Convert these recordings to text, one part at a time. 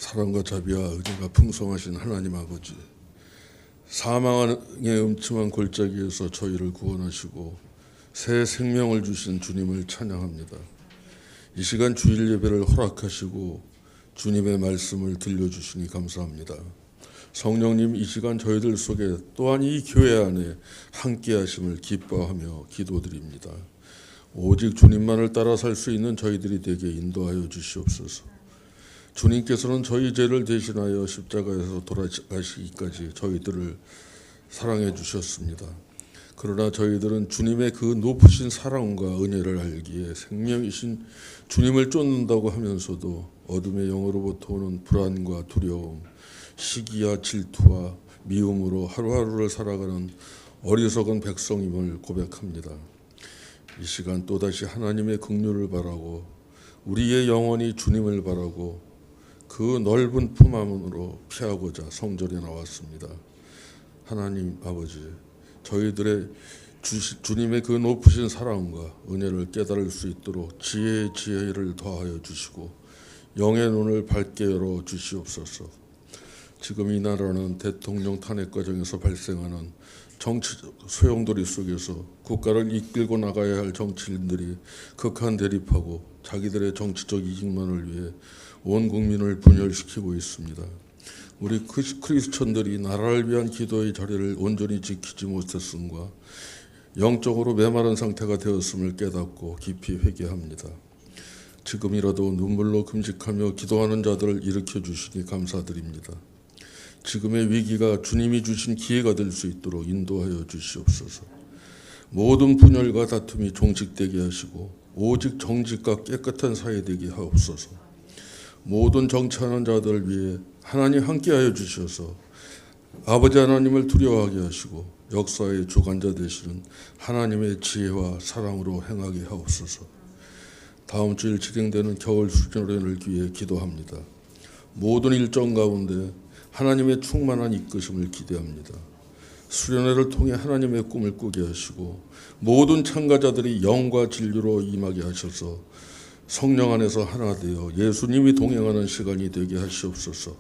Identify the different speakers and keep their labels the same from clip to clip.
Speaker 1: 사랑과 자비와 은혜가 풍성하신 하나님 아버지, 사망의 음침한 골짜기에서 저희를 구원하시고 새 생명을 주신 주님을 찬양합니다. 이 시간 주일 예배를 허락하시고 주님의 말씀을 들려주시니 감사합니다. 성령님, 이 시간 저희들 속에 또한 이 교회 안에 함께 하심을 기뻐하며 기도드립니다. 오직 주님만을 따라 살 수 있는 저희들이 되게 인도하여 주시옵소서. 주님께서는 저희 죄를 대신하여 십자가에서 돌아가시기까지 저희들을 사랑해 주셨습니다. 그러나 저희들은 주님의 그 높으신 사랑과 은혜를 알기에 생명이신 주님을 쫓는다고 하면서도 어둠의 영으로부터 오는 불안과 두려움, 시기와 질투와 미움으로 하루하루를 살아가는 어리석은 백성임을 고백합니다. 이 시간 또다시 하나님의 긍휼을 바라고 우리의 영혼이 주님을 바라고 그 넓은 품 안으로 피하고자 성전에 나왔습니다. 하나님 아버지, 저희들의 주님의 그 높으신 사랑과 은혜를 깨달을 수 있도록 지혜를 더하여 주시고 영의 눈을 밝게 열어 주시옵소서. 지금 이 나라는 대통령 탄핵 과정에서 발생하는 정치 소용돌이 속에서 국가를 이끌고 나가야 할 정치인들이 극한 대립하고 자기들의 정치적 이익만을 위해 온 국민을 분열시키고 있습니다. 우리 크리스천들이 나라를 위한 기도의 자리를 온전히 지키지 못했음과 영적으로 메마른 상태가 되었음을 깨닫고 깊이 회개합니다. 지금이라도 눈물로 금식하며 기도하는 자들을 일으켜 주시니 감사드립니다. 지금의 위기가 주님이 주신 기회가 될 수 있도록 인도하여 주시옵소서. 모든 분열과 다툼이 종식되게 하시고 오직 정직과 깨끗한 사회 되게 하옵소서. 모든 정치하는 자들을 위해 하나님 함께하여 주셔서 아버지 하나님을 두려워하게 하시고 역사의 주관자 되시는 하나님의 지혜와 사랑으로 행하게 하옵소서. 다음 주일 진행되는 겨울 수련회를 위해 기도합니다. 모든 일정 가운데 하나님의 충만한 이끄심을 기대합니다. 수련회를 통해 하나님의 꿈을 꾸게 하시고 모든 참가자들이 영과 진리로 임하게 하셔서 성령 안에서 하나 되어 예수님이 동행하는 시간이 되게 하시옵소서.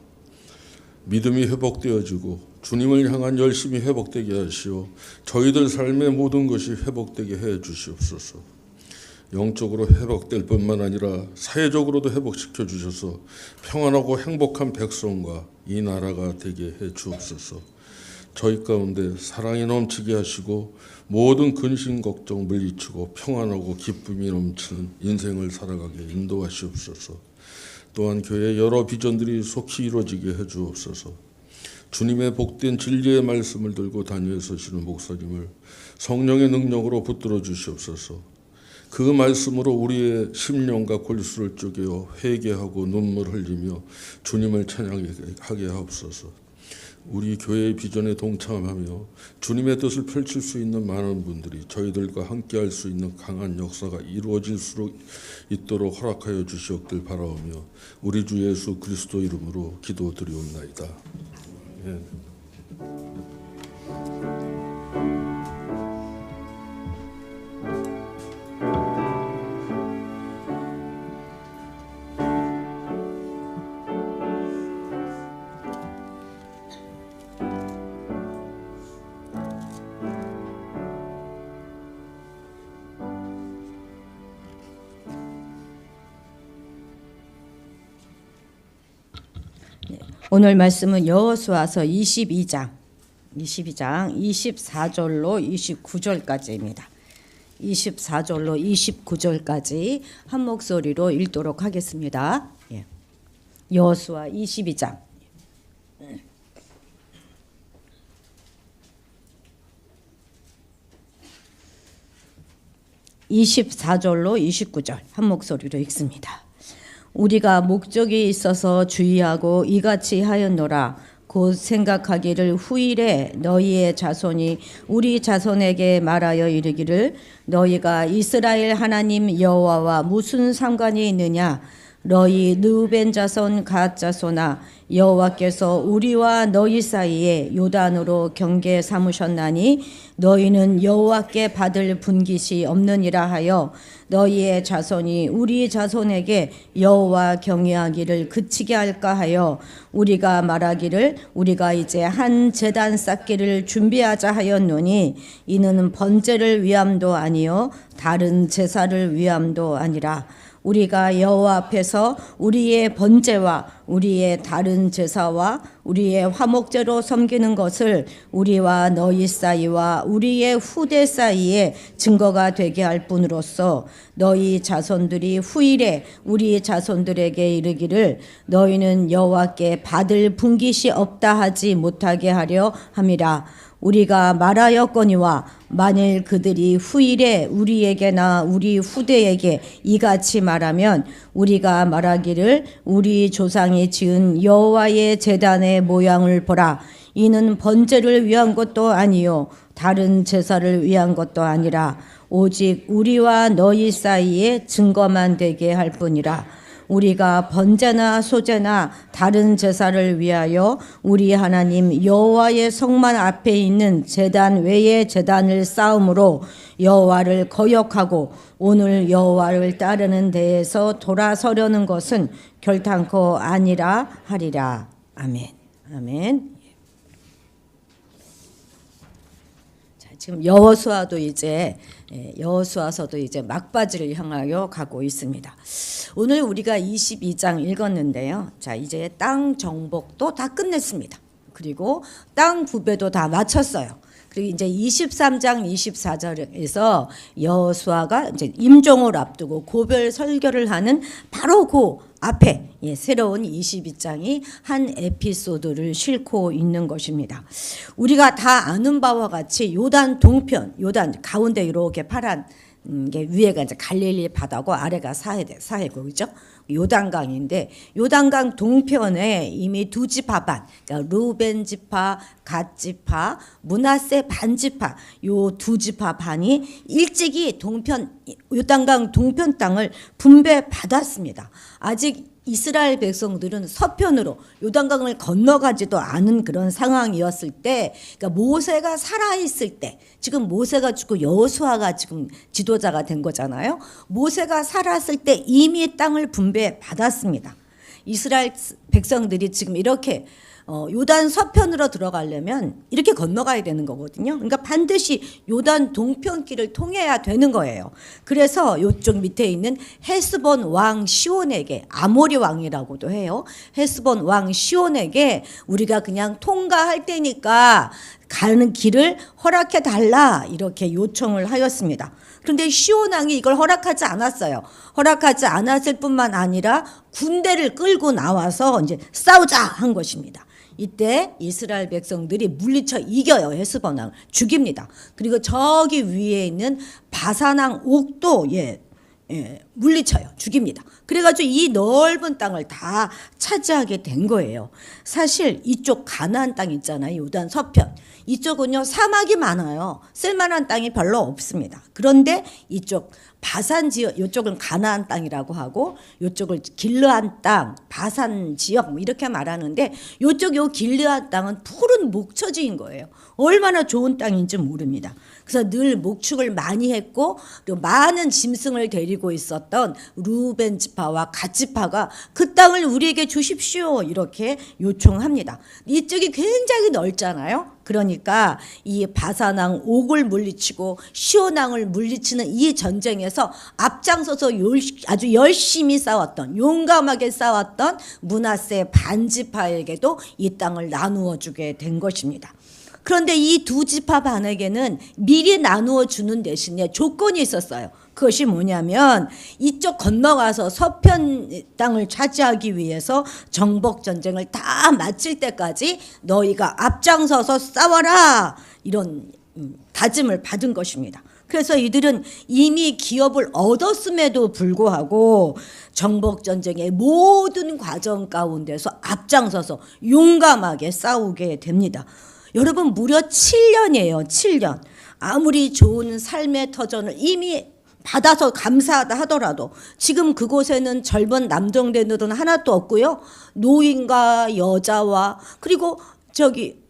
Speaker 1: 믿음이 회복되어지고 주님을 향한 열심이 회복되게 하시오 저희들 삶의 모든 것이 회복되게 해 주시옵소서. 영적으로 회복될 뿐만 아니라 사회적으로도 회복시켜 주셔서 평안하고 행복한 백성과 이 나라가 되게 해 주옵소서. 저희 가운데 사랑이 넘치게 하시고 모든 근심 걱정 물리치고 평안하고 기쁨이 넘치는 인생을 살아가게 인도하시옵소서. 또한 교회의 여러 비전들이 속히 이루어지게 해 주옵소서. 주님의 복된 진리의 말씀을 들고 다니엘 서시는 목사님을 성령의 능력으로 붙들어 주시옵소서. 그 말씀으로 우리의 심령과 골수를 쪼개어 회개하고 눈물 흘리며 주님을 찬양하게 하옵소서. 우리 교회의 비전에 동참하며 주님의 뜻을 펼칠 수 있는 많은 분들이 저희들과 함께할 수 있는 강한 역사가 이루어질 수 있도록 허락하여 주시옵길 바라오며 우리 주 예수 그리스도 이름으로 기도드리옵나이다. 아멘.
Speaker 2: 오늘 말씀은 여호수아서 22장 24절로 29절까지입니다. 24절로 29절까지 한 목소리로 읽도록 하겠습니다. 여호수아 22장 24절로 29절 한 목소리로 읽습니다. 우리가 목적이 있어서 주의하고 이같이 하였노라. 곧 생각하기를 후일에 너희의 자손이 우리 자손에게 말하여 이르기를 너희가 이스라엘 하나님 여호와와 무슨 상관이 있느냐. 너희 르우벤 자손 갓 자손아 여호와께서 우리와 너희 사이에 요단으로 경계 삼으셨나니 너희는 여호와께 받을 분깃이 없느니라 하여 너희의 자손이 우리 자손에게 여호와 경외하기를 그치게 할까 하여 우리가 말하기를 우리가 이제 한 제단 쌓기를 준비하자 하였노니 이는 번제를 위함도 아니요 다른 제사를 위함도 아니라 우리가 여호와 앞에서 우리의 번제와 우리의 다른 제사와 우리의 화목제로 섬기는 것을 우리와 너희 사이와 우리의 후대 사이에 증거가 되게 할 뿐으로써 너희 자손들이 후일에 우리 자손들에게 이르기를 너희는 여호와께 받을 분깃이 없다 하지 못하게 하려 함이라. 우리가 말하였거니와 만일 그들이 후일에 우리에게나 우리 후대에게 이같이 말하면 우리가 말하기를 우리 조상이 지은 여호와의 제단의 모양을 보라. 이는 번제를 위한 것도 아니요 다른 제사를 위한 것도 아니라 오직 우리와 너희 사이에 증거만 되게 할 뿐이라. 우리가 번제나 소제나 다른 제사를 위하여 우리 하나님 여호와의 성만 앞에 있는 제단 외의 제단을 쌓음으로 여호와를 거역하고 오늘 여호와를 따르는 데에서 돌아서려는 것은 결탄코 아니라 하리라. 아멘. 아멘. 자, 지금 여호수아서도 이제 막바지를 향하여 가고 있습니다. 오늘 우리가 22장 읽었는데요. 자, 이제 땅 정복도 다 끝냈습니다. 그리고 땅 부배도 다 마쳤어요. 그리고 이제 23장 24절에서 여호수아가 이제 임종을 앞두고 고별 설교를 하는 바로 그 앞에 새로운 22장이 한 에피소드를 싣고 있는 것입니다. 우리가 다 아는 바와 같이 요단 동편, 요단 가운데 이렇게 파란 게 위에가 이제 갈릴리 바다고 아래가 사해고 그죠? 요단강인데 요단강 동편에 이미 두 지파 반, 그러니까 루벤 지파, 갓 지파, 므낫세 반 지파 요 두 지파 반이 일찍이 요단강 동편 땅을 분배받았습니다. 아직 이스라엘 백성들은 서편으로 요단강을 건너가지도 않은 그런 상황이었을 때, 그러니까 모세가 살아있을 때, 지금 모세가 죽고 여호수아가 지금 지도자가 된 거잖아요. 모세가 살았을 때 이미 땅을 분배받았습니다. 이스라엘 백성들이 지금 이렇게 요단 서편으로 들어가려면 이렇게 건너가야 되는 거거든요. 그러니까 반드시 요단 동편길을 통해야 되는 거예요. 그래서 요쪽 밑에 있는 헤스본 왕 시온에게, 아모리 왕이라고도 해요. 헤스본 왕 시온에게 우리가 그냥 통과할 때니까 가는 길을 허락해 달라 이렇게 요청을 하였습니다. 그런데 시온 왕이 이걸 허락하지 않았어요. 허락하지 않았을 뿐만 아니라 군대를 끌고 나와서 이제 싸우자 한 것입니다. 이때 이스라엘 백성들이 물리쳐 이겨요. 헤스본 왕을 죽입니다. 그리고 저기 위에 있는 바산왕 옥도 물리쳐요. 죽입니다. 그래가지고 이 넓은 땅을 다 차지하게 된 거예요. 사실 이쪽 가나안 땅 있잖아요. 요단 서편. 이쪽은요 사막이 많아요. 쓸만한 땅이 별로 없습니다. 그런데 이쪽 바산 지역, 이쪽은 가나안 땅이라고 하고 이쪽을 길르앗 땅, 바산 지역 뭐 이렇게 말하는데 이쪽 요 길르앗 땅은 푸른 목처지인 거예요. 얼마나 좋은 땅인지 모릅니다. 그래서 늘 목축을 많이 했고 또 많은 짐승을 데리고 있었던 루벤 지파와 갓 지파가 그 땅을 우리에게 주십시오 이렇게 요청합니다. 이쪽이 굉장히 넓잖아요. 그러니까 이 바산왕 옥을 물리치고 시온왕을 물리치는 이 전쟁에서 앞장서서 아주 열심히 싸웠던, 용감하게 싸웠던 므낫세 반지파에게도 이 땅을 나누어 주게 된 것입니다. 그런데 이 두 지파 반에게는 미리 나누어 주는 대신에 조건이 있었어요. 그것이 뭐냐면 이쪽 건너가서 서편 땅을 차지하기 위해서 정복 전쟁을 다 마칠 때까지 너희가 앞장서서 싸워라 이런 다짐을 받은 것입니다. 그래서 이들은 이미 기업을 얻었음에도 불구하고 정복 전쟁의 모든 과정 가운데서 앞장서서 용감하게 싸우게 됩니다. 여러분 무려 7년이에요. 7년. 아무리 좋은 삶의 터전을 이미 받아서 감사하다 하더라도 지금 그곳에는 젊은 남성들은 하나도 없고요. 노인과 여자와 그리고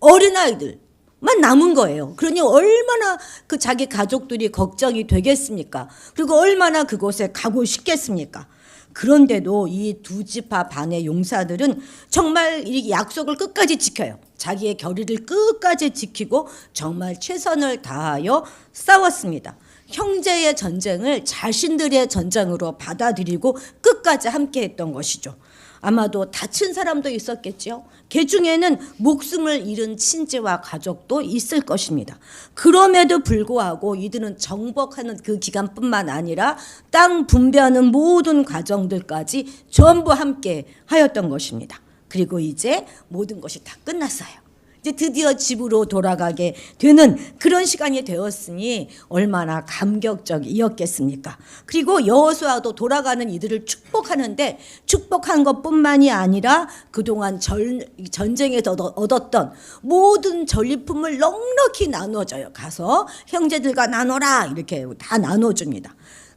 Speaker 2: 어린아이들만 남은 거예요. 그러니 얼마나 그 자기 가족들이 걱정이 되겠습니까? 그리고 얼마나 그곳에 가고 싶겠습니까? 그런데도 이 두 지파 반의 용사들은 정말 이 약속을 끝까지 지켜요. 자기의 결의를 끝까지 지키고 정말 최선을 다하여 싸웠습니다. 형제의 전쟁을 자신들의 전쟁으로 받아들이고 끝까지 함께했던 것이죠. 아마도 다친 사람도 있었겠죠. 그 중에는 목숨을 잃은 친지와 가족도 있을 것입니다. 그럼에도 불구하고 이들은 정복하는 그 기간뿐만 아니라 땅 분배하는 모든 과정들까지 전부 함께 하였던 것입니다. 그리고 이제 모든 것이 다 끝났어요. 이제 드디어 집으로 돌아가게 되는 그런 시간이 되었으니 얼마나 감격적이었겠습니까? 그리고 여호수아도 돌아가는 이들을 축복하는데 축복한 것뿐만이 아니라 그동안 전쟁에서 얻었던 모든 전리품을 넉넉히 나눠줘요. 가서 형제들과 나눠라 이렇게 다 나눠줍니다.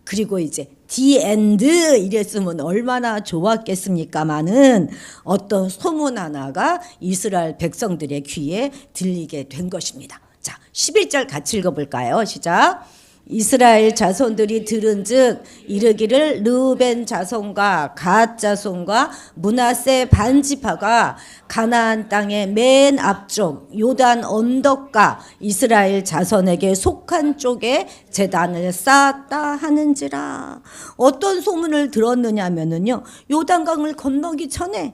Speaker 2: 그리고 이제 디 엔드 이랬으면 얼마나 좋았겠습니까마는 어떤 소문 하나가 이스라엘 백성들의 귀에 들리게 된 것입니다. 자, 11절 같이 읽어볼까요? 시작. 이스라엘 자손들이 들은즉 이르기를 르우벤 자손과 갓 자손과 므낫세 반지파가 가나안 땅의 맨 앞쪽 요단 언덕가 이스라엘 자손에게 속한 쪽에 제단을 쌓았다 하는지라. 어떤 소문을 들었느냐면은요, 요단강을 건너기 전에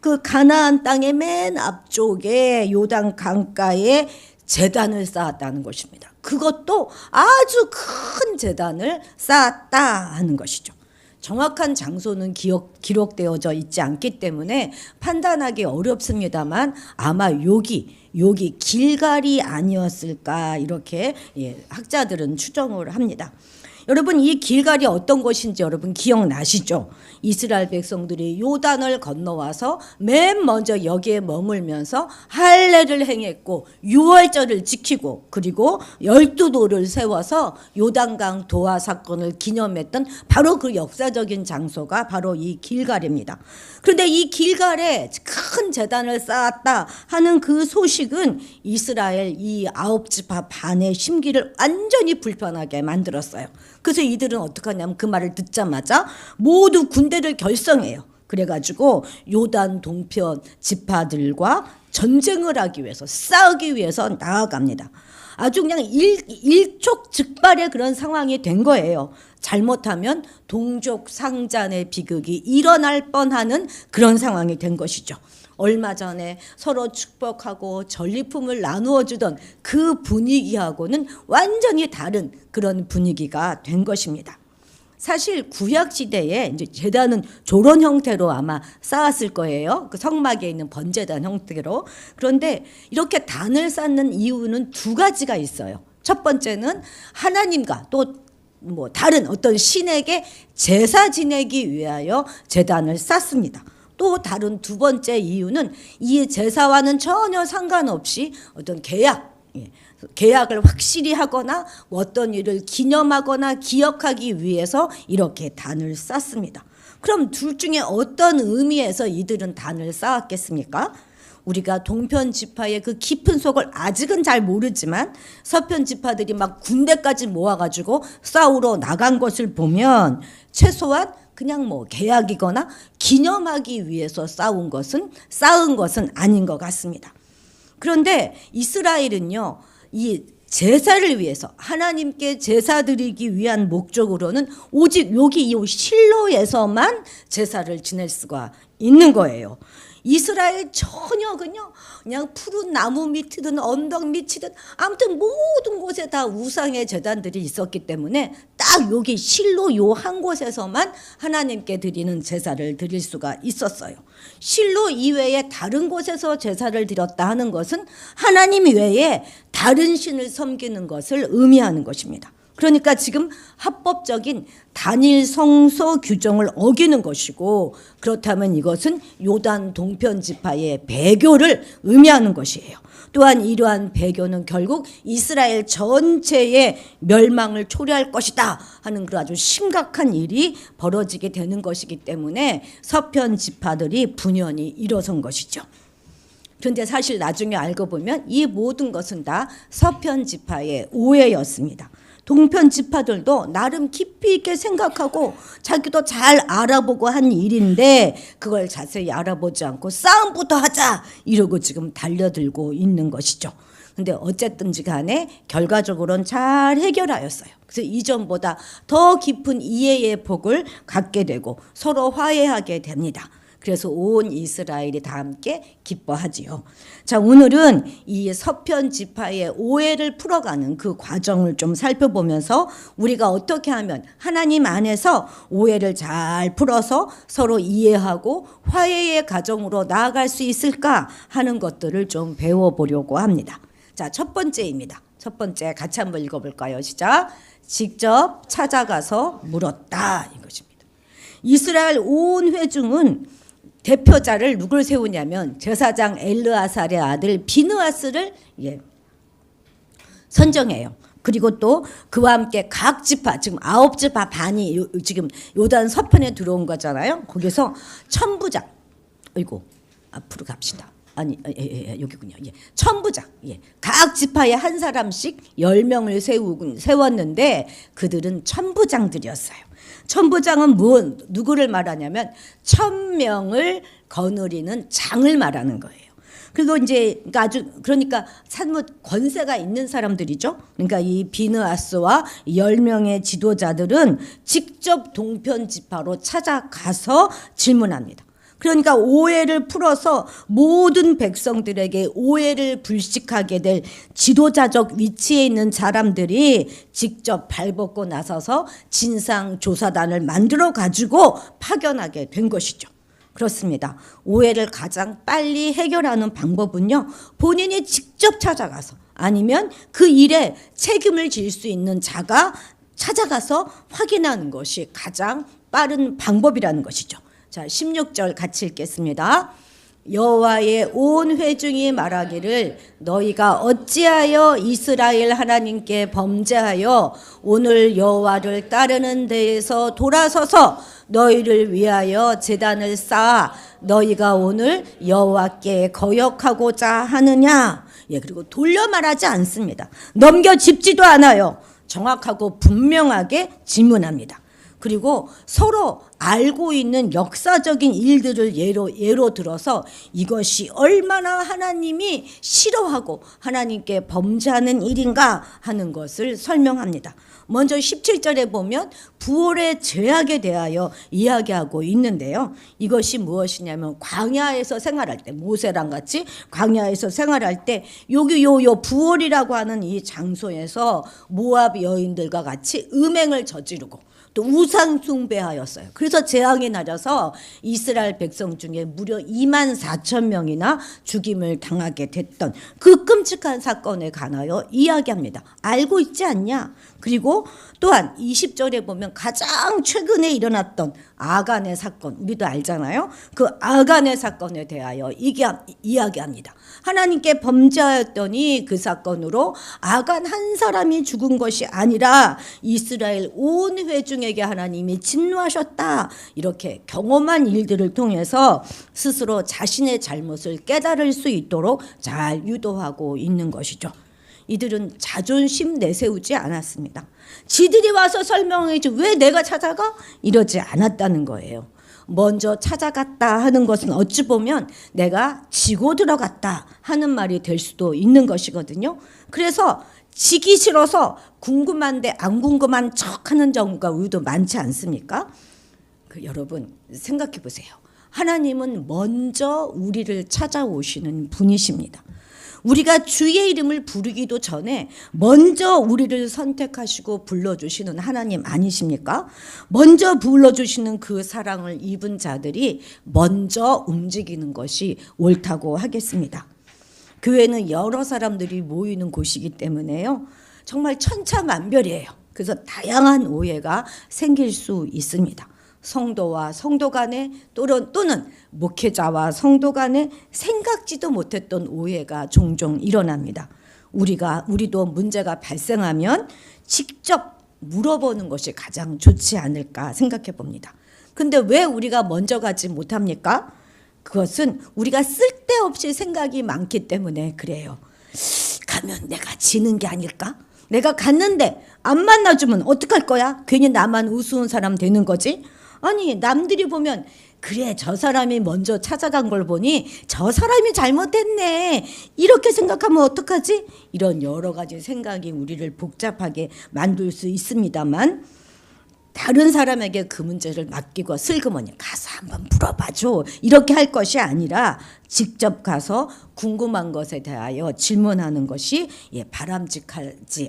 Speaker 2: 그 가나안 땅의 맨 앞쪽에 요단 강가에 제단을 쌓았다는 것입니다. 그것도 아주 큰 제단을 쌓았다 하는 것이죠. 정확한 장소는 기록되어져 있지 않기 때문에 판단하기 어렵습니다만 아마 여기 길갈이 아니었을까 이렇게 학자들은 추정을 합니다. 여러분, 이 길갈이 어떤 곳인지 여러분 기억나시죠? 이스라엘 백성들이 요단을 건너와서 맨 먼저 여기에 머물면서 할례를 행했고 유월절을 지키고 그리고 12도를 세워서 요단강 도하 사건을 기념했던 바로 그 역사적인 장소가 바로 이 길갈입니다. 그런데 이 길갈에 큰 제단을 쌓았다 하는 그 소식은 이스라엘 이 9지파 반의 심기를 완전히 불편하게 만들었어요. 그래서 이들은 어떻게 하냐면 그 말을 듣자마자 모두 군대를 결성해요. 그래가지고 요단 동편 지파들과 전쟁을 하기 위해서 싸우기 위해서 나아갑니다. 아주 그냥 일촉즉발의 그런 상황이 된 거예요. 잘못하면 동족 상잔의 비극이 일어날 뻔하는 그런 상황이 된 것이죠. 얼마 전에 서로 축복하고 전리품을 나누어 주던 그 분위기하고는 완전히 다른 그런 분위기가 된 것입니다. 사실 구약 시대에 이제 제단은 저런 형태로 아마 쌓았을 거예요. 그 성막에 있는 번제단 형태로. 그런데 이렇게 단을 쌓는 이유는 두 가지가 있어요. 첫 번째는 하나님과 또 다른 어떤 신에게 제사 지내기 위하여 제단을 쌓습니다. 또 다른 두 번째 이유는 이 제사와는 전혀 상관없이 어떤 계약을 확실히 하거나 어떤 일을 기념하거나 기억하기 위해서 이렇게 단을 쌓습니다. 그럼 둘 중에 어떤 의미에서 이들은 단을 쌓았겠습니까? 우리가 동편 지파의 그 깊은 속을 아직은 잘 모르지만 서편 지파들이 막 군대까지 모아가지고 싸우러 나간 것을 보면 최소한 그냥 계약이거나 기념하기 위해서 쌓은 것은 아닌 것 같습니다. 그런데 이스라엘은요, 이 제사를 위해서 하나님께 제사 드리기 위한 목적으로는 오직 여기 이 실로에서만 제사를 지낼 수가 있는 거예요. 이스라엘 전역은요, 그냥 푸른 나무 밑이든 언덕 밑이든 아무튼 모든 곳에 다 우상의 제단들이 있었기 때문에 딱 여기 실로 요 한 곳에서만 하나님께 드리는 제사를 드릴 수가 있었어요. 실로 이외에 다른 곳에서 제사를 드렸다 하는 것은 하나님 외에 다른 신을 섬기는 것을 의미하는 것입니다. 그러니까 지금 합법적인 단일 성소 규정을 어기는 것이고, 그렇다면 이것은 요단 동편 지파의 배교를 의미하는 것이에요. 또한 이러한 배교는 결국 이스라엘 전체의 멸망을 초래할 것이다 하는 그런 아주 심각한 일이 벌어지게 되는 것이기 때문에 서편 지파들이 분연히 일어선 것이죠. 그런데 사실 나중에 알고 보면 이 모든 것은 다 서편 지파의 오해였습니다. 동편 지파들도 나름 깊이 있게 생각하고 자기도 잘 알아보고 한 일인데 그걸 자세히 알아보지 않고 싸움부터 하자 이러고 지금 달려들고 있는 것이죠. 근데 어쨌든지 간에 결과적으로는 잘 해결하였어요. 그래서 이전보다 더 깊은 이해의 폭을 갖게 되고 서로 화해하게 됩니다. 그래서 온 이스라엘이 다 함께 기뻐하지요. 자, 오늘은 이 서편 지파의 오해를 풀어가는 그 과정을 좀 살펴보면서 우리가 어떻게 하면 하나님 안에서 오해를 잘 풀어서 서로 이해하고 화해의 과정으로 나아갈 수 있을까 하는 것들을 좀 배워보려고 합니다. 자, 첫 번째입니다. 첫 번째 같이 한번 읽어볼까요? 시작. 직접 찾아가서 물었다 이것입니다. 이스라엘 온 회중은 대표자를 누굴 세우냐면 제사장 엘르아살의 아들 비느하스를 선정해요. 그리고 또 그와 함께 각 지파, 지금 9지파 반이 지금 요단 서편에 들어온 거잖아요. 거기서 천부장, 어이고 앞으로 갑시다. 아니 여기군요. 천부장, 각 지파에 한 사람씩 10명을 세웠는데 그들은 천부장들이었어요. 천부장은 누구를 말하냐면 1000명을 거느리는 장을 말하는 거예요. 그리고 이제 그러니까 산뭇 권세가 있는 사람들이죠. 그러니까 이 비느하스와 10명의 지도자들은 직접 동편 지파로 찾아가서 질문합니다. 그러니까 오해를 풀어서 모든 백성들에게 오해를 불식하게 될 지도자적 위치에 있는 사람들이 직접 발벗고 나서서 진상조사단을 만들어 가지고 파견하게 된 것이죠. 그렇습니다. 오해를 가장 빨리 해결하는 방법은요, 본인이 직접 찾아가서 아니면 그 일에 책임을 질 수 있는 자가 찾아가서 확인하는 것이 가장 빠른 방법이라는 것이죠. 자, 16절 같이 읽겠습니다. 여호와의 온 회중이 말하기를 너희가 어찌하여 이스라엘 하나님께 범죄하여 오늘 여호와를 따르는 데에서 돌아서서 너희를 위하여 제단을 쌓아 너희가 오늘 여호와께 거역하고자 하느냐. 그리고 돌려 말하지 않습니다. 넘겨짚지도 않아요. 정확하고 분명하게 질문합니다. 그리고 서로 알고 있는 역사적인 일들을 예로 들어서 이것이 얼마나 하나님이 싫어하고 하나님께 범죄하는 일인가 하는 것을 설명합니다. 먼저 17절에 보면 부활의 죄악에 대하여 이야기하고 있는데요. 이것이 무엇이냐면 광야에서 생활할 때 모세랑 같이 광야에서 생활할 때 여기 요 부활이라고 하는 이 장소에서 모압 여인들과 같이 음행을 저지르고 또 우상 숭배하였어요. 그래서 재앙이 낮아서 이스라엘 백성 중에 무려 24,000명이나 죽임을 당하게 됐던 그 끔찍한 사건에 관하여 이야기합니다. 알고 있지 않냐? 그리고 또한 20절에 보면 가장 최근에 일어났던 아간의 사건, 우리도 알잖아요. 그 아간의 사건에 대하여 이야기합니다. 하나님께 범죄하였더니 그 사건으로 아간 한 사람이 죽은 것이 아니라 이스라엘 온 회중에게 하나님이 진노하셨다. 이렇게 경험한 일들을 통해서 스스로 자신의 잘못을 깨달을 수 있도록 잘 유도하고 있는 것이죠. 이들은 자존심 내세우지 않았습니다. 지들이 와서 설명해줘. 왜 내가 찾아가? 이러지 않았다는 거예요. 먼저 찾아갔다 하는 것은 어찌 보면 내가 지고 들어갔다 하는 말이 될 수도 있는 것이거든요. 그래서 지기 싫어서 궁금한데 안 궁금한 척하는 경우가 우리도 많지 않습니까? 여러분 생각해 보세요. 하나님은 먼저 우리를 찾아오시는 분이십니다. 우리가 주의 이름을 부르기도 전에 먼저 우리를 선택하시고 불러주시는 하나님 아니십니까? 먼저 불러주시는 그 사랑을 입은 자들이 먼저 움직이는 것이 옳다고 하겠습니다. 교회는 여러 사람들이 모이는 곳이기 때문에요. 정말 천차만별이에요. 그래서 다양한 오해가 생길 수 있습니다. 성도와 성도 간에 또는 목회자와 성도 간에 생각지도 못했던 오해가 종종 일어납니다. 우리도 문제가 발생하면 직접 물어보는 것이 가장 좋지 않을까 생각해 봅니다. 근데 왜 우리가 먼저 가지 못합니까? 그것은 우리가 쓸데없이 생각이 많기 때문에 그래요. 가면 내가 지는 게 아닐까? 내가 갔는데 안 만나주면 어떡할 거야? 괜히 나만 우스운 사람 되는 거지? 아니, 남들이 보면 그래, 저 사람이 먼저 찾아간 걸 보니 저 사람이 잘못했네, 이렇게 생각하면 어떡하지? 이런 여러 가지 생각이 우리를 복잡하게 만들 수 있습니다만, 다른 사람에게 그 문제를 맡기고 슬그머니 가서 한번 물어봐줘, 이렇게 할 것이 아니라 직접 가서 궁금한 것에 대하여 질문하는 것이 바람직하지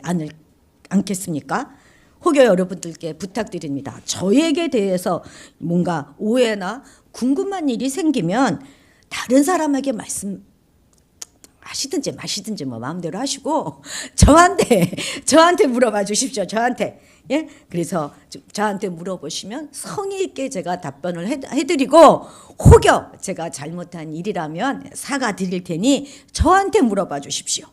Speaker 2: 않겠습니까? 혹여 여러분들께 부탁드립니다. 저에게 대해서 뭔가 오해나 궁금한 일이 생기면 다른 사람에게 말씀하시든지 마시든지 뭐 마음대로 하시고 저한테 물어봐 주십시오. 저한테. 예? 그래서 저한테 물어보시면 성의 있게 제가 답변을 해드리고, 혹여 제가 잘못한 일이라면 사과드릴 테니 저한테 물어봐 주십시오.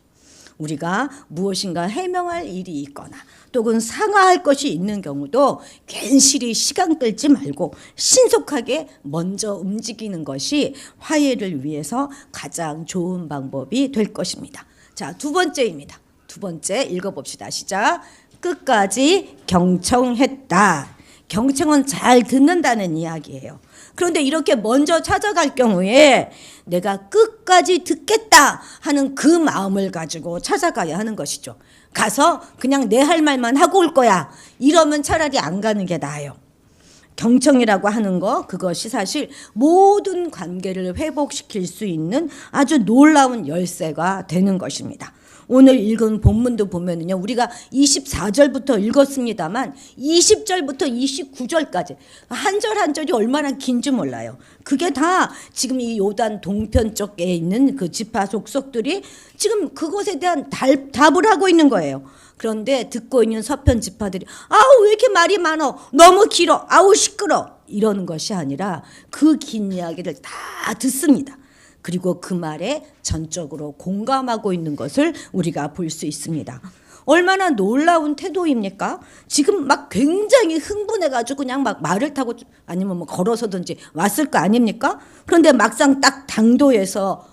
Speaker 2: 우리가 무엇인가 해명할 일이 있거나 또는 사과할 것이 있는 경우도 괜시리 시간 끌지 말고 신속하게 먼저 움직이는 것이 화해를 위해서 가장 좋은 방법이 될 것입니다. 자, 두 번째입니다. 두 번째 읽어봅시다. 시작. 끝까지 경청했다. 경청은 잘 듣는다는 이야기예요. 그런데 이렇게 먼저 찾아갈 경우에 내가 끝까지 듣겠다 하는 그 마음을 가지고 찾아가야 하는 것이죠. 가서 그냥 내 할 말만 하고 올 거야, 이러면 차라리 안 가는 게 나아요. 경청이라고 하는 거, 그것이 사실 모든 관계를 회복시킬 수 있는 아주 놀라운 열쇠가 되는 것입니다. 오늘 읽은 본문도 보면은요, 우리가 24절부터 읽었습니다만 20절부터 29절까지 한 절 한 절이 얼마나 긴지 몰라요. 그게 다 지금 이 요단 동편 쪽에 있는 그 지파 족속들이 지금 그것에 대한 답을 하고 있는 거예요. 그런데 듣고 있는 서편 지파들이 아우, 왜 이렇게 말이 많어, 너무 길어, 아우 시끄러, 이러는 것이 아니라 그 긴 이야기를 다 듣습니다. 그리고 그 말에 전적으로 공감하고 있는 것을 우리가 볼 수 있습니다. 얼마나 놀라운 태도입니까? 지금 막 굉장히 흥분해가지고 그냥 막 말을 타고 아니면 뭐 걸어서든지 왔을 거 아닙니까? 그런데 막상 딱 당도에서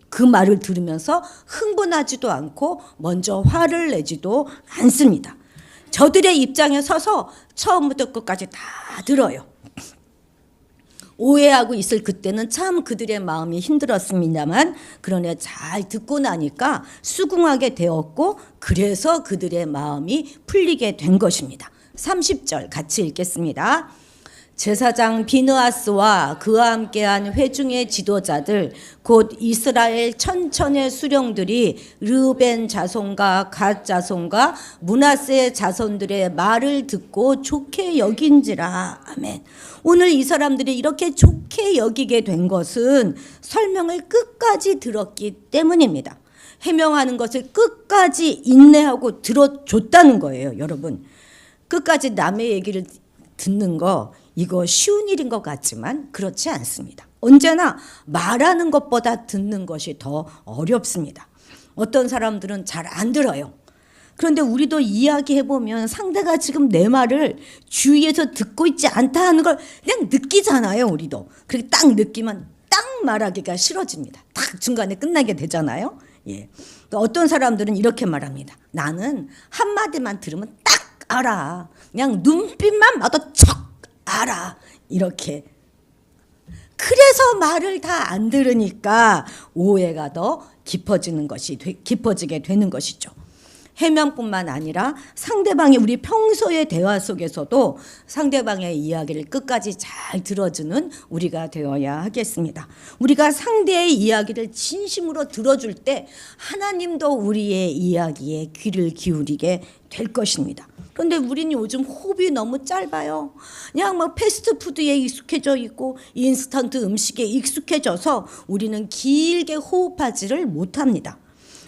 Speaker 2: 그 말을 들으면서 흥분하지도 않고 먼저 화를 내지도 않습니다. 저들의 입장에 서서 처음부터 끝까지 다 들어요. 오해하고 있을 그때는 참 그들의 마음이 힘들었습니다만, 그러나 잘 듣고 나니까 수긍하게 되었고, 그래서 그들의 마음이 풀리게 된 것입니다. 30절 같이 읽겠습니다. 제사장 비느하스와 그와 함께한 회중의 지도자들 곧 이스라엘 천천의 수령들이 르벤 자손과 갓 자손과 므낫세 자손들의 말을 듣고 좋게 여긴지라. 아멘. 오늘 이 사람들이 이렇게 좋게 여기게 된 것은 설명을 끝까지 들었기 때문입니다. 해명하는 것을 끝까지 인내하고 들어줬다는 거예요. 여러분, 끝까지 남의 얘기를 듣는 거, 이거 쉬운 일인 것 같지만 그렇지 않습니다. 언제나 말하는 것보다 듣는 것이 더 어렵습니다. 어떤 사람들은 잘 안 들어요. 그런데 우리도 이야기해보면 상대가 지금 내 말을 주위에서 듣고 있지 않다 하는 걸 그냥 느끼잖아요. 우리도. 그렇게 딱 느끼면 딱 말하기가 싫어집니다. 딱 중간에 끝나게 되잖아요. 예. 어떤 사람들은 이렇게 말합니다. 나는 한마디만 들으면 딱 알아. 그냥 눈빛만 봐도 척 알아. 이렇게. 그래서 말을 다 안 들으니까 오해가 더 깊어지게 되는 것이죠. 해명뿐만 아니라 상대방이 우리 평소의 대화 속에서도 상대방의 이야기를 끝까지 잘 들어주는 우리가 되어야 하겠습니다. 우리가 상대의 이야기를 진심으로 들어줄 때 하나님도 우리의 이야기에 귀를 기울이게 될 것입니다. 그런데 우리는 요즘 호흡이 너무 짧아요. 그냥 뭐 패스트푸드에 익숙해져 있고 인스턴트 음식에 익숙해져서 우리는 길게 호흡하지를 못합니다.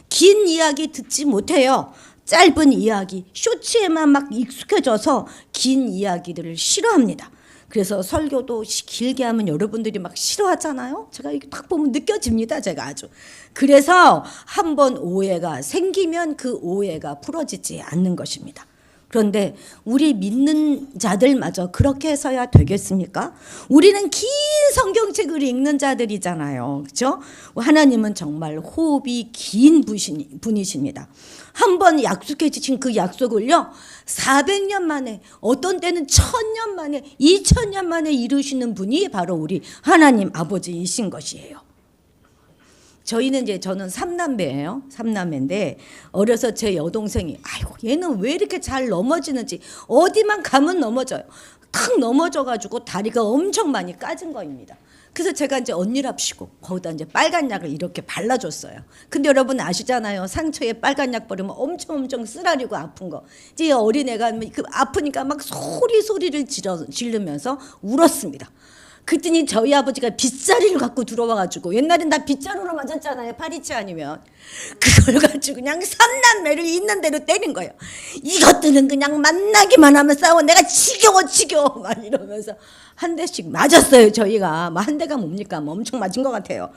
Speaker 2: 긴 이야기 듣지 못해요. 짧은 이야기, 쇼츠에만 막 익숙해져서 긴 이야기들을 싫어합니다. 그래서 설교도 길게 하면 여러분들이 막 싫어하잖아요. 제가 이게 딱 보면 느껴집니다. 제가 아주. 그래서 한번 오해가 생기면 그 오해가 풀어지지 않는 것입니다. 그런데 우리 믿는 자들마저 그렇게 해서야 되겠습니까? 우리는 긴 성경책을 읽는 자들이잖아요. 그렇죠? 하나님은 정말 호흡이 긴 분이십니다. 한번 약속해 주신 그 약속을요, 400년 만에, 어떤 때는 1000년 만에, 2000년 만에 이루시는 분이 바로 우리 하나님 아버지이신 것이에요. 저는 3남매예요. 3남매인데 어려서 제 여동생이 아이고 얘는 왜 이렇게 잘 넘어지는지, 어디만 가면 넘어져요. 탁 넘어져가지고 다리가 엄청 많이 까진 거입니다. 그래서 제가 이제 언니랍시고 거기다 이제 빨간 약을 이렇게 발라줬어요. 근데 여러분 아시잖아요. 상처에 빨간 약 바르면 엄청 쓰라리고 아픈 거. 이제 어린애가 그 아프니까 막 소리를 지르면서 울었습니다. 그랬더니 저희 아버지가 빗자리를 갖고 들어와가지고, 옛날엔 나 빗자루로 맞았잖아요. 파리치 아니면. 그걸 가지고 그냥 3남매를 있는 대로 때린 거예요. 이것들은 그냥 만나기만 하면 싸워. 내가 지겨워 막 이러면서 한 대씩 맞았어요. 저희가 뭐 한 대가 뭡니까? 뭐 엄청 맞은 것 같아요.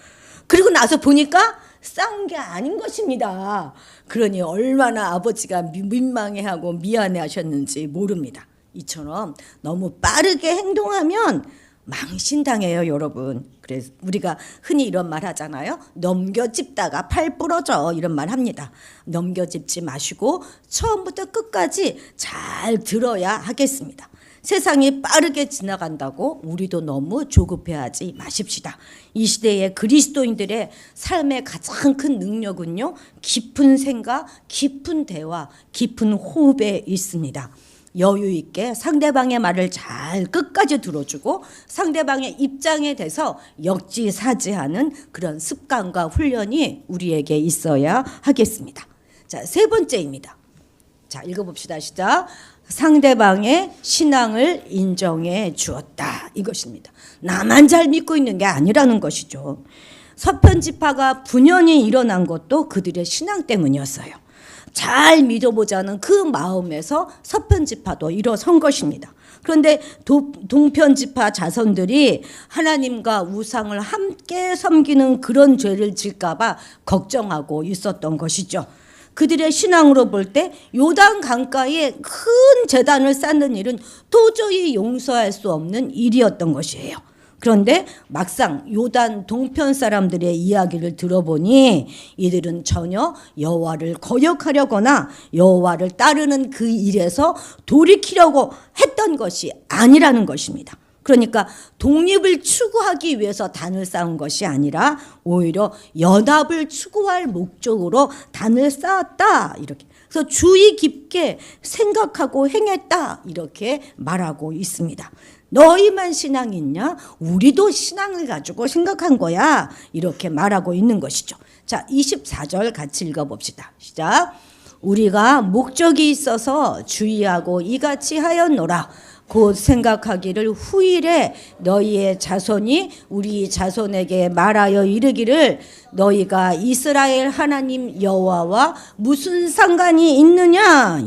Speaker 2: 그리고 나서 보니까 싸운 게 아닌 것입니다. 그러니 얼마나 아버지가 민망해하고 미안해하셨는지 모릅니다. 이처럼 너무 빠르게 행동하면 망신당해요, 여러분. 그래서 우리가 흔히 이런 말 하잖아요. 넘겨짚다가 팔 부러져, 이런 말 합니다. 넘겨짚지 마시고 처음부터 끝까지 잘 들어야 하겠습니다. 세상이 빠르게 지나간다고 우리도 너무 조급해하지 마십시다. 이 시대의 그리스도인들의 삶의 가장 큰 능력은요, 깊은 생각, 깊은 대화, 깊은 호흡에 있습니다. 여유 있게 상대방의 말을 잘 끝까지 들어주고 상대방의 입장에 대해서 역지사지하는 그런 습관과 훈련이 우리에게 있어야 하겠습니다. 자, 세 번째입니다. 자, 읽어봅시다. 시작. 상대방의 신앙을 인정해 주었다. 이것입니다. 나만 잘 믿고 있는 게 아니라는 것이죠. 서편지파가 분연히 일어난 것도 그들의 신앙 때문이었어요. 잘 믿어보자는 그 마음에서 서편지파도 일어선 것입니다. 그런데 동편지파 자손들이 하나님과 우상을 함께 섬기는 그런 죄를 질까 봐 걱정하고 있었던 것이죠. 그들의 신앙으로 볼 때 요단 강가에 큰 제단을 쌓는 일은 도저히 용서할 수 없는 일이었던 것이에요. 그런데 막상 요단 동편 사람들의 이야기를 들어보니 이들은 전혀 여호와를 거역하려거나 여호와를 따르는 그 일에서 돌이키려고 했던 것이 아니라는 것입니다. 그러니까 독립을 추구하기 위해서 단을 쌓은 것이 아니라 오히려 연합을 추구할 목적으로 단을 쌓았다, 이렇게. 그래서 주의 깊게 생각하고 행했다, 이렇게 말하고 있습니다. 너희만 신앙이 있냐? 우리도 신앙을 가지고 생각한 거야, 이렇게 말하고 있는 것이죠. 자, 24절 같이 읽어봅시다. 시작. 우리가 목적이 있어서 주의하고 이같이 하였노라. 곧 생각하기를 후일에 너희의 자손이 우리 자손에게 말하여 이르기를 너희가 이스라엘 하나님 여호와와 무슨 상관이 있느냐.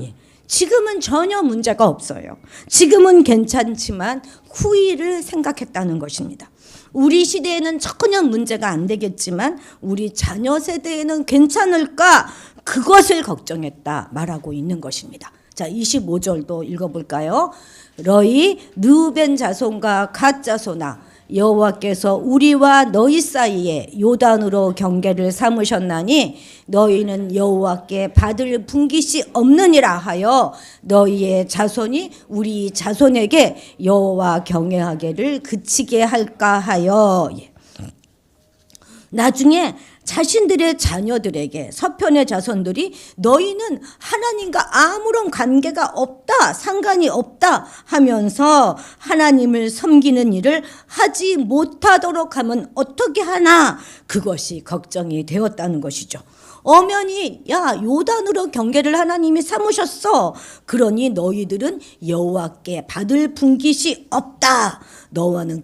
Speaker 2: 지금은 전혀 문제가 없어요. 지금은 괜찮지만 후일을 생각했다는 것입니다. 우리 시대에는 전혀 문제가 안 되겠지만 우리 자녀 세대에는 괜찮을까? 그것을 걱정했다 말하고 있는 것입니다. 자, 25절도 읽어볼까요? 너희 르우벤 자손과 갓 자손아, 여호와께서 우리와 너희 사이에 요단으로 경계를 삼으셨나니 너희는 여호와께 받을 분깃이 없느니라 하여 너희의 자손이 우리 자손에게 여호와 경외하기를 그치게 할까 하여. 나중에 자신들의 자녀들에게 서편의 자손들이 너희는 하나님과 아무런 관계가 없다, 상관이 없다 하면서 하나님을 섬기는 일을 하지 못하도록 하면 어떻게 하나, 그것이 걱정이 되었다는 것이죠. 엄연히 야, 요단으로 경계를 하나님이 삼으셨어. 그러니 너희들은 여호와께 받을 분깃이 없다.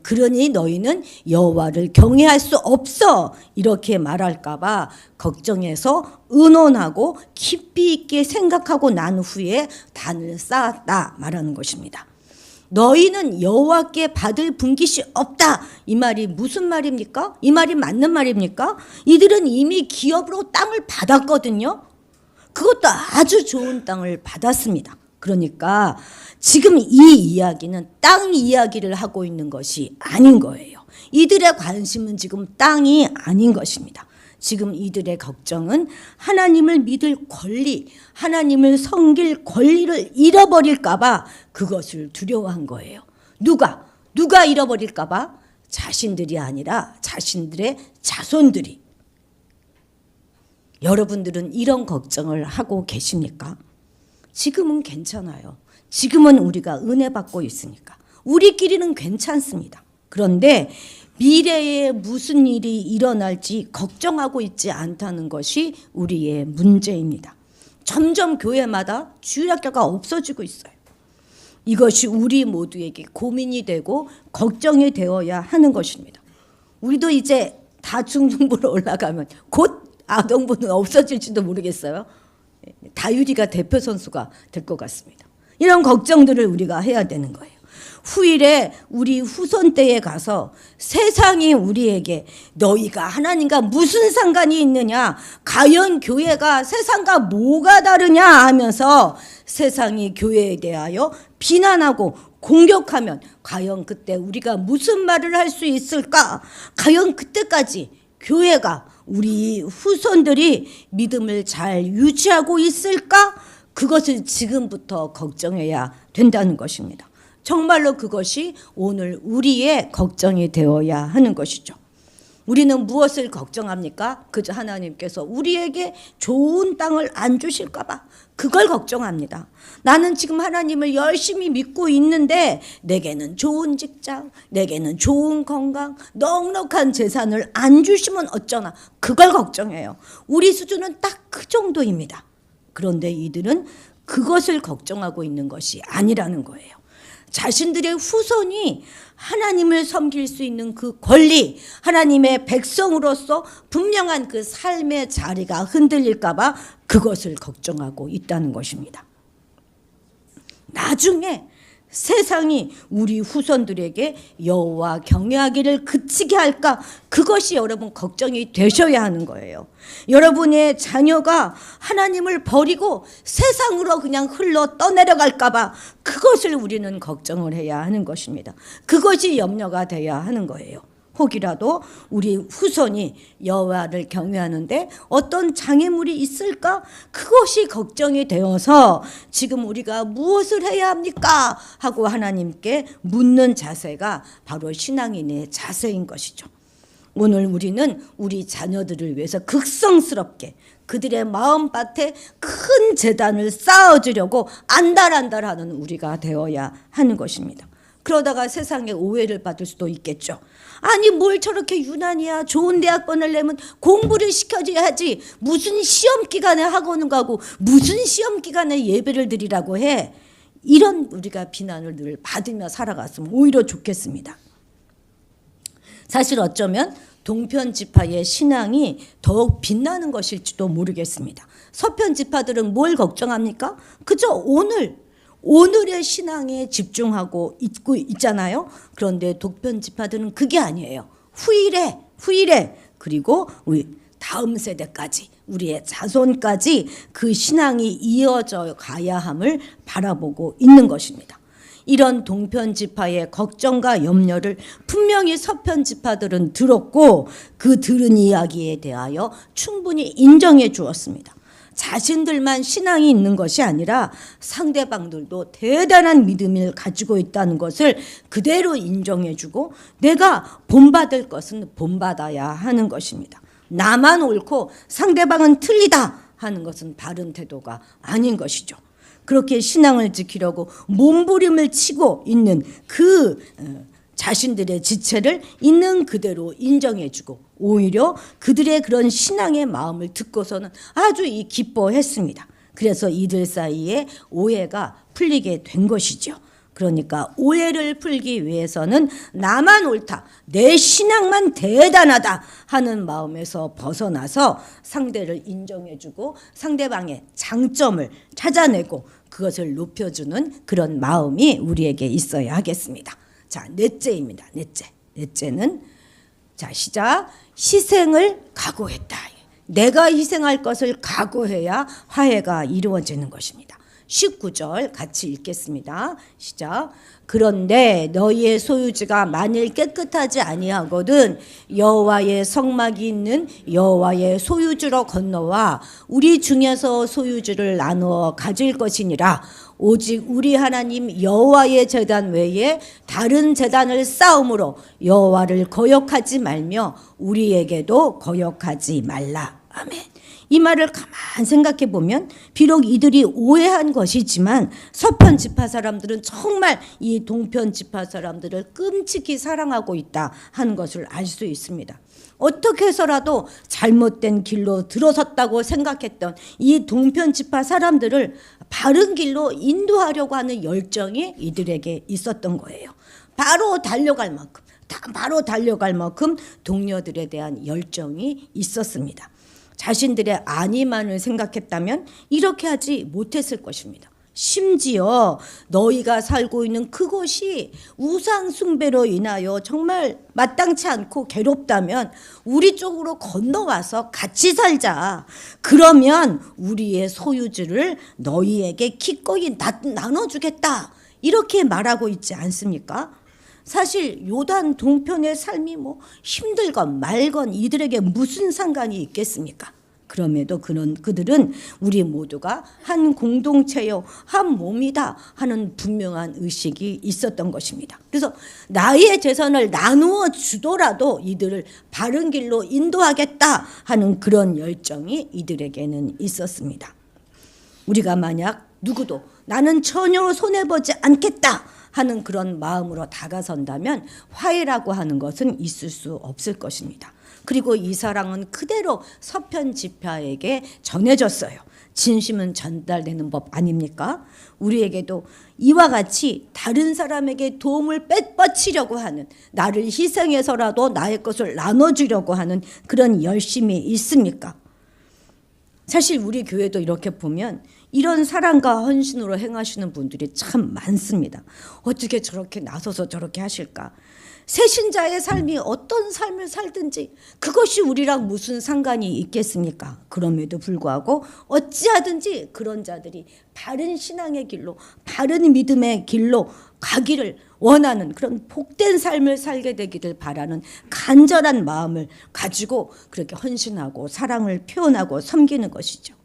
Speaker 2: 그러니 너희는 여호와를 경외할 수 없어. 이렇게 말할 할까봐 걱정해서 의논하고 깊이 있게 생각하고 난 후에 단을 쌓았다 말하는 것입니다. 너희는 여호와께 받을 분깃이 없다. 이 말이 무슨 말입니까? 이 말이 맞는 말입니까? 이들은 이미 기업으로 땅을 받았거든요. 그것도 아주 좋은 땅을 받았습니다. 그러니까 지금 이 이야기는 땅 이야기를 하고 있는 것이 아닌 거예요. 이들의 관심은 지금 땅이 아닌 것입니다. 지금 이들의 걱정은 하나님을 믿을 권리, 하나님을 섬길 권리를 잃어버릴까 봐 그것을 두려워한 거예요. 누가 잃어버릴까 봐? 자신들이 아니라 자신들의 자손들이. 여러분들은 이런 걱정을 하고 계십니까? 지금은 괜찮아요. 지금은 우리가 은혜 받고 있으니까. 우리끼리는 괜찮습니다. 그런데 미래에 무슨 일이 일어날지 걱정하고 있지 않다는 것이 우리의 문제입니다. 점점 교회마다 주일학교가 없어지고 있어요. 이것이 우리 모두에게 고민이 되고 걱정이 되어야 하는 것입니다. 우리도 이제 다중등부로 올라가면 곧 아동부는 없어질지도 모르겠어요. 다유리가 대표 선수가 될 것 같습니다. 이런 걱정들을 우리가 해야 되는 거예요. 후일에 우리 후손 때에 가서 세상이 우리에게 너희가 하나님과 무슨 상관이 있느냐, 과연 교회가 세상과 뭐가 다르냐 하면서 세상이 교회에 대하여 비난하고 공격하면 과연 그때 우리가 무슨 말을 할 수 있을까? 과연 그때까지 교회가 우리 후손들이 믿음을 잘 유지하고 있을까? 그것을 지금부터 걱정해야 된다는 것입니다. 정말로 그것이 오늘 우리의 걱정이 되어야 하는 것이죠. 우리는 무엇을 걱정합니까? 그저 하나님께서 우리에게 좋은 땅을 안 주실까 봐 그걸 걱정합니다. 나는 지금 하나님을 열심히 믿고 있는데 내게는 좋은 직장, 내게는 좋은 건강, 넉넉한 재산을 안 주시면 어쩌나 그걸 걱정해요. 우리 수준은 딱 그 정도입니다. 그런데 이들은 그것을 걱정하고 있는 것이 아니라는 거예요. 자신들의 후손이 하나님을 섬길 수 있는 그 권리, 하나님의 백성으로서 분명한 그 삶의 자리가 흔들릴까 봐 그것을 걱정하고 있다는 것입니다. 나중에 세상이 우리 후손들에게 여호와 경외하기를 그치게 할까? 그것이 여러분 걱정이 되셔야 하는 거예요. 여러분의 자녀가 하나님을 버리고 세상으로 그냥 흘러 떠내려갈까 봐 그것을 우리는 걱정을 해야 하는 것입니다. 그것이 염려가 돼야 하는 거예요. 혹이라도 우리 후손이 여호와를 경외하는데 어떤 장애물이 있을까? 그것이 걱정이 되어서 지금 우리가 무엇을 해야 합니까? 하고 하나님께 묻는 자세가 바로 신앙인의 자세인 것이죠. 오늘 우리는 우리 자녀들을 위해서 극성스럽게 그들의 마음밭에 큰 재단을 쌓아주려고 안달안달하는 우리가 되어야 하는 것입니다. 그러다가 세상에 오해를 받을 수도 있겠죠. 아니 뭘 저렇게 유난이야. 좋은 대학번을 내면 공부를 시켜줘야지. 무슨 시험 기간에 학원을 가고 무슨 시험 기간에 예배를 드리라고 해. 이런 우리가 비난을 늘 받으며 살아갔으면 오히려 좋겠습니다. 사실 어쩌면 동편 지파의 신앙이 더욱 빛나는 것일지도 모르겠습니다. 서편 지파들은 뭘 걱정합니까? 그저 오늘의 신앙에 집중하고 있잖아요. 그런데 동편 지파들은 그게 아니에요. 후일에 그리고 우리 다음 세대까지 우리의 자손까지 그 신앙이 이어져 가야 함을 바라보고 있는 것입니다. 이런 동편 지파의 걱정과 염려를 분명히 서편 지파들은 들었고 그 들은 이야기에 대하여 충분히 인정해 주었습니다. 자신들만 신앙이 있는 것이 아니라 상대방들도 대단한 믿음을 가지고 있다는 것을 그대로 인정해주고 내가 본받을 것은 본받아야 하는 것입니다. 나만 옳고 상대방은 틀리다 하는 것은 바른 태도가 아닌 것이죠. 그렇게 신앙을 지키려고 몸부림을 치고 있는 그 자신들의 지체를 있는 그대로 인정해주고 오히려 그들의 그런 신앙의 마음을 듣고서는 아주 기뻐했습니다. 그래서 이들 사이에 오해가 풀리게 된 것이죠. 그러니까 오해를 풀기 위해서는 나만 옳다, 내 신앙만 대단하다 하는 마음에서 벗어나서 상대를 인정해주고 상대방의 장점을 찾아내고 그것을 높여주는 그런 마음이 우리에게 있어야 하겠습니다. 자, 넷째입니다. 넷째는 자, 시작. 희생을 각오했다. 내가 희생할 것을 각오해야 화해가 이루어지는 것입니다. 19절 같이 읽겠습니다. 시작. 그런데 너희의 소유지가 만일 깨끗하지 아니하거든 여호와의 성막이 있는 여호와의 소유지로 건너와 우리 중에서 소유지를 나누어 가질 것이니라. 오직 우리 하나님 여호와의 제단 외에 다른 제단을 쌓음으로 여호와를 거역하지 말며 우리에게도 거역하지 말라. 아멘. 이 말을 가만 생각해 보면 비록 이들이 오해한 것이지만 서편 지파 사람들은 정말 이 동편 지파 사람들을 끔찍히 사랑하고 있다 하는 것을 알 수 있습니다. 어떻게 해서라도 잘못된 길로 들어섰다고 생각했던 이 동편 지파 사람들을 바른 길로 인도하려고 하는 열정이 이들에게 있었던 거예요. 바로 달려갈 만큼 동료들에 대한 열정이 있었습니다. 자신들의 안위만을 생각했다면 이렇게 하지 못했을 것입니다. 심지어 너희가 살고 있는 그곳이 우상 숭배로 인하여 정말 마땅치 않고 괴롭다면 우리 쪽으로 건너와서 같이 살자. 그러면 우리의 소유주를 너희에게 기꺼이 나눠주겠다. 이렇게 말하고 있지 않습니까? 사실 요단 동편의 삶이 힘들건 말건 이들에게 무슨 상관이 있겠습니까? 그럼에도 그들은 우리 모두가 한 공동체요, 한 몸이다 하는 분명한 의식이 있었던 것입니다. 그래서 나의 재산을 나누어 주더라도 이들을 바른 길로 인도하겠다 하는 그런 열정이 이들에게는 있었습니다. 우리가 만약 누구도 나는 전혀 손해보지 않겠다 하는 그런 마음으로 다가선다면 화해라고 하는 것은 있을 수 없을 것입니다. 그리고 이 사랑은 그대로 서편 지파에게 전해졌어요. 진심은 전달되는 법 아닙니까? 우리에게도 이와 같이 다른 사람에게 도움을 빼뻗치려고 하는, 나를 희생해서라도 나의 것을 나눠주려고 하는 그런 열심이 있습니까? 사실 우리 교회도 이렇게 보면 이런 사랑과 헌신으로 행하시는 분들이 참 많습니다. 어떻게 저렇게 나서서 저렇게 하실까? 새신자의 삶이 어떤 삶을 살든지 그것이 우리랑 무슨 상관이 있겠습니까? 그럼에도 불구하고 어찌하든지 그런 자들이 바른 신앙의 길로, 바른 믿음의 길로 가기를 원하는 그런 복된 삶을 살게 되기를 바라는 간절한 마음을 가지고 그렇게 헌신하고 사랑을 표현하고 섬기는 것이죠.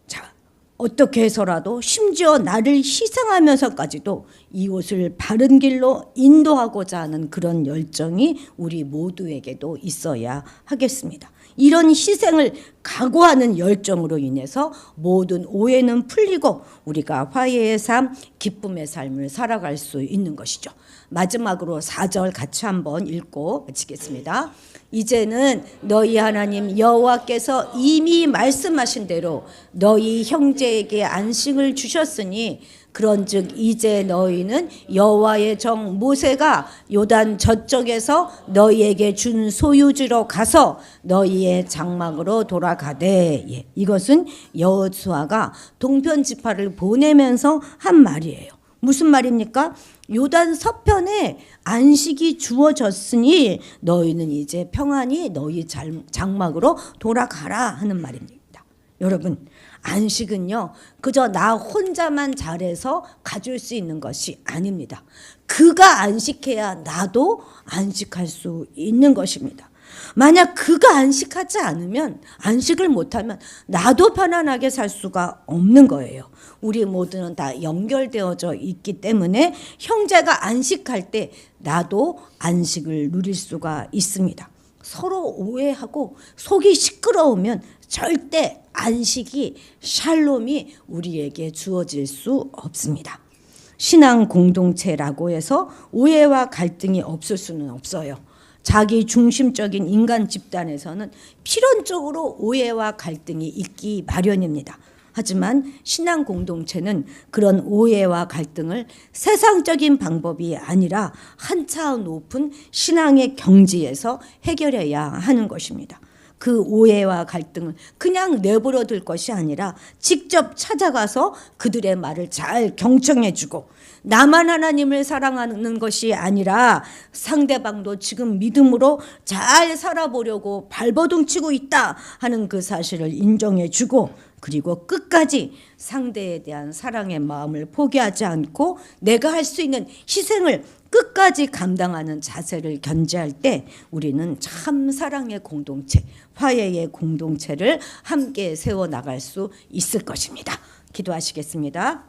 Speaker 2: 자, 어떻게 해서라도 심지어 나를 희생하면서까지도 이곳을 바른 길로 인도하고자 하는 그런 열정이 우리 모두에게도 있어야 하겠습니다. 이런 희생을 각오하는 열정으로 인해서 모든 오해는 풀리고 우리가 화해의 삶, 기쁨의 삶을 살아갈 수 있는 것이죠. 마지막으로 4절 같이 한번 읽고 마치겠습니다. 이제는 너희 하나님 여호와께서 이미 말씀하신 대로 너희 형제에게 안식을 주셨으니 그런즉 이제 너희는 여호와의 종 모세가 요단 저쪽에서 너희에게 준 소유지로 가서 너희의 장막으로 돌아가되. 이것은 여호수아가 동편 지파를 보내면서 한 말이에요. 무슨 말입니까? 요단 서편에 안식이 주어졌으니 너희는 이제 평안히 너희 장막으로 돌아가라 하는 말입니다. 여러분, 안식은요 그저 나 혼자만 잘해서 가질 수 있는 것이 아닙니다. 그가 안식해야 나도 안식할 수 있는 것입니다. 만약 그가 안식하지 않으면, 안식을 못하면 나도 편안하게 살 수가 없는 거예요. 우리 모두는 다 연결되어져 있기 때문에 형제가 안식할 때 나도 안식을 누릴 수가 있습니다. 서로 오해하고 속이 시끄러우면 절대 안식이, 샬롬이 우리에게 주어질 수 없습니다. 신앙 공동체라고 해서 오해와 갈등이 없을 수는 없어요. 자기 중심적인 인간 집단에서는 필연적으로 오해와 갈등이 있기 마련입니다. 하지만 신앙 공동체는 그런 오해와 갈등을 세상적인 방법이 아니라 한차 높은 신앙의 경지에서 해결해야 하는 것입니다. 그 오해와 갈등을 그냥 내버려 둘 것이 아니라 직접 찾아가서 그들의 말을 잘 경청해주고, 나만 하나님을 사랑하는 것이 아니라 상대방도 지금 믿음으로 잘 살아보려고 발버둥치고 있다 하는 그 사실을 인정해주고, 그리고 끝까지 상대에 대한 사랑의 마음을 포기하지 않고 내가 할 수 있는 희생을 끝까지 감당하는 자세를 견지할 때 우리는 참 사랑의 공동체, 화해의 공동체를 함께 세워나갈 수 있을 것입니다. 기도하시겠습니다.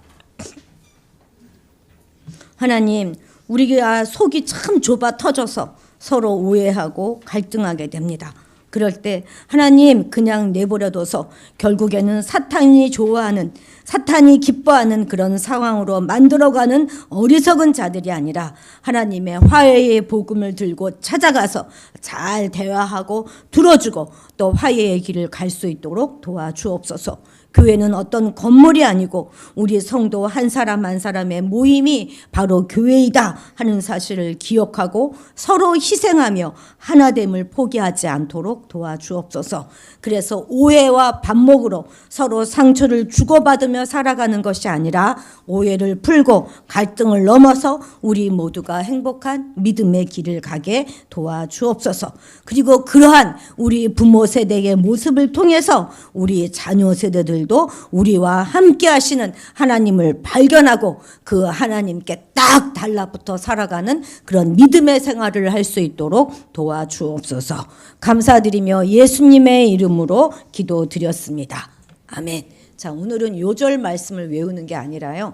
Speaker 2: 하나님, 우리가 속이 참 좁아 터져서 서로 오해하고 갈등하게 됩니다. 그럴 때 하나님 그냥 내버려둬서 결국에는 사탄이 좋아하는, 사탄이 기뻐하는 그런 상황으로 만들어가는 어리석은 자들이 아니라 하나님의 화해의 복음을 들고 찾아가서 잘 대화하고 들어주고 또 화해의 길을 갈 수 있도록 도와주옵소서. 교회는 어떤 건물이 아니고 우리 성도 한 사람 한 사람의 모임이 바로 교회이다 하는 사실을 기억하고 서로 희생하며 하나됨을 포기하지 않도록 도와주옵소서. 그래서 오해와 반목으로 서로 상처를 주고받으며 살아가는 것이 아니라 오해를 풀고 갈등을 넘어서 우리 모두가 행복한 믿음의 길을 가게 도와주옵소서. 그리고 그러한 우리 부모 세대의 모습을 통해서 우리 자녀 세대들도 우리와 함께 하시는 하나님을 발견하고 그 하나님께 딱 달라붙어 살아가는 그런 믿음의 생활을 할 수 있도록 도와주옵소서. 감사드리며 예수님의 이름으로 기도드렸습니다. 아멘. 자, 오늘은 요절 말씀을 외우는 게 아니라요.